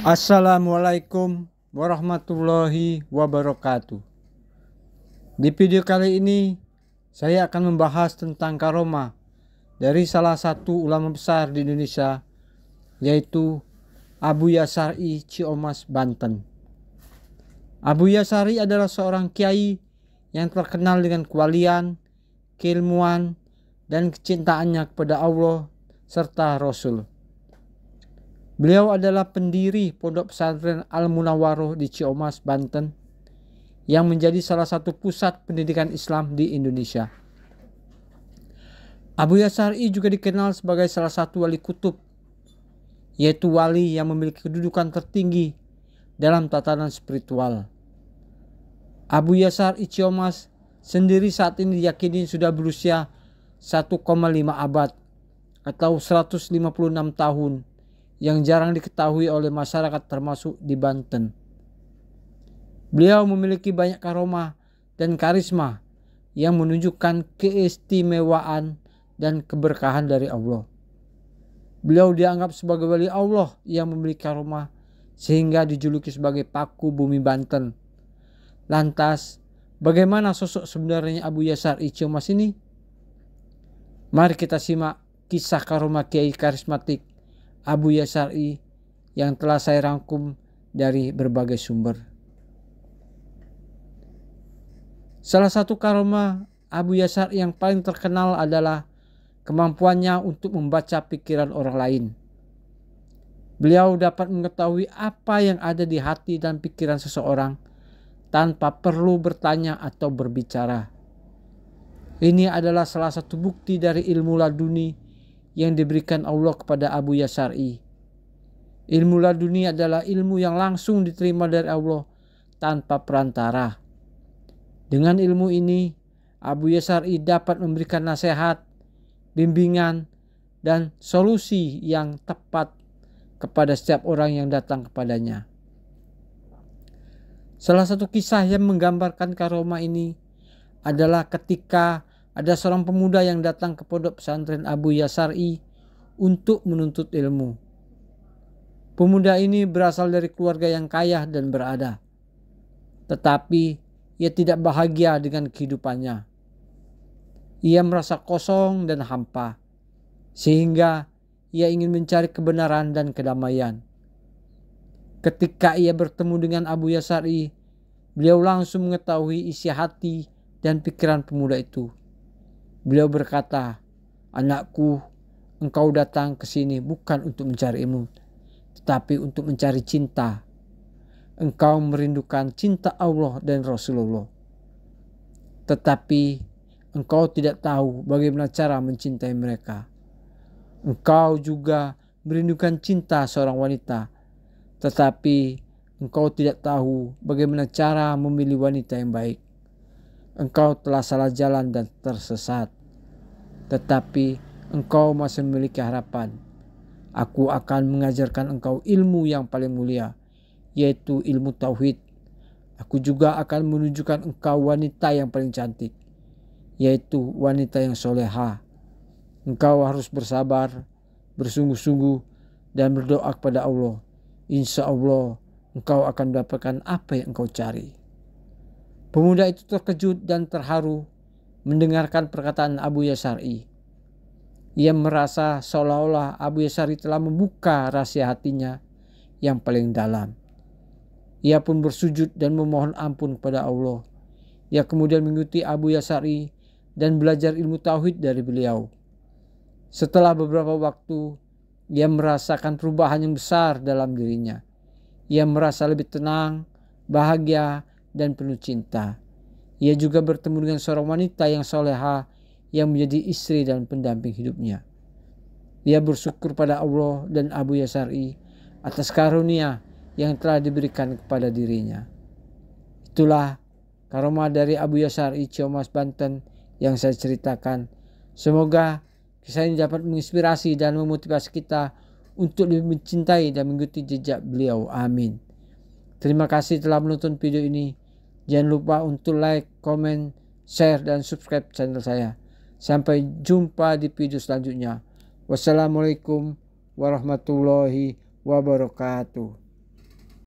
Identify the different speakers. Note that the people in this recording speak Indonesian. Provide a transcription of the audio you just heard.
Speaker 1: Assalamualaikum warahmatullahi wabarakatuh. Di video kali ini saya akan membahas tentang karomah dari salah satu ulama besar di Indonesia, yaitu Abuya Syar'i Ciamas, Banten. Abuya Syar'i adalah seorang kiai yang terkenal dengan kewalian, keilmuan, dan kecintaannya kepada Allah serta Rasul. Beliau adalah pendiri Pondok Pesantren Al-Munawwaroh di Ciamas, Banten, yang menjadi salah satu pusat pendidikan Islam di Indonesia. Abuya Syar'i juga dikenal sebagai salah satu wali kutub, yaitu wali yang memiliki kedudukan tertinggi dalam tatanan spiritual. Abuya Syar'i Ciamas sendiri saat ini diyakini sudah berusia 1,5 abad atau 156 tahun, yang jarang diketahui oleh masyarakat termasuk di Banten. Beliau memiliki banyak karomah dan karisma yang menunjukkan keistimewaan dan keberkahan dari Allah. Beliau dianggap sebagai wali Allah yang memiliki karomah sehingga dijuluki sebagai paku bumi Banten. Lantas, bagaimana sosok sebenarnya Abuya Syar'i Ciamas ini? Mari kita simak kisah karomah kiai karismatik Abuya Syar'i yang telah saya rangkum dari berbagai sumber. Salah satu karomah Abuya Syar'i yang paling terkenal adalah kemampuannya untuk membaca pikiran orang lain. Beliau dapat mengetahui apa yang ada di hati dan pikiran seseorang tanpa perlu bertanya atau berbicara. Ini adalah salah satu bukti dari ilmu laduni yang diberikan Allah kepada Abuya Syar'i. Ilmu laduni adalah ilmu yang langsung diterima dari Allah tanpa perantara. Dengan ilmu ini, Abuya Syar'i dapat memberikan nasihat, bimbingan, dan solusi yang tepat kepada setiap orang yang datang kepadanya. Salah satu kisah yang menggambarkan karomah ini adalah ketika ada seorang pemuda yang datang ke pondok pesantren Abuya Syar'i untuk menuntut ilmu. Pemuda ini berasal dari keluarga yang kaya dan berada, tetapi ia tidak bahagia dengan kehidupannya. Ia merasa kosong dan hampa, sehingga ia ingin mencari kebenaran dan kedamaian. Ketika ia bertemu dengan Abuya Syar'i, beliau langsung mengetahui isi hati dan pikiran pemuda itu. Beliau berkata, "Anakku, engkau datang ke sini bukan untuk mencari ilmu, tetapi untuk mencari cinta. Engkau merindukan cinta Allah dan Rasulullah. Tetapi engkau tidak tahu bagaimana cara mencintai mereka. Engkau juga merindukan cinta seorang wanita, tetapi engkau tidak tahu bagaimana cara memilih wanita yang baik. Engkau telah salah jalan dan tersesat, tetapi engkau masih memiliki harapan. Aku akan mengajarkan engkau ilmu yang paling mulia, yaitu ilmu tauhid. Aku juga akan menunjukkan engkau wanita yang paling cantik, yaitu wanita yang soleha. Engkau harus bersabar, bersungguh-sungguh, dan berdoa kepada Allah. Insya Allah engkau akan mendapatkan apa yang engkau cari." Pemuda itu terkejut dan terharu mendengarkan perkataan Abuya Syar'i. Ia merasa seolah-olah Abuya Syar'i telah membuka rahasia hatinya yang paling dalam. Ia pun bersujud dan memohon ampun kepada Allah. Ia kemudian mengikuti Abuya Syar'i dan belajar ilmu tauhid dari beliau. Setelah beberapa waktu, ia merasakan perubahan yang besar dalam dirinya. Ia merasa lebih tenang, bahagia, dan penuh cinta. Ia juga bertemu dengan seorang wanita yang soleha yang menjadi istri dan pendamping hidupnya. Ia bersyukur pada Allah dan Abuya Syar'i atas karunia yang telah diberikan kepada dirinya. Itulah karomah dari Abuya Syar'i Ciamas, Banten yang saya ceritakan. Semoga kisah ini dapat menginspirasi dan memotivasi kita untuk lebih mencintai dan mengikuti jejak beliau. Amin. Terima kasih telah menonton video ini. Jangan lupa untuk like, komen, share, dan subscribe channel saya. Sampai jumpa di video selanjutnya. Wassalamualaikum warahmatullahi wabarakatuh.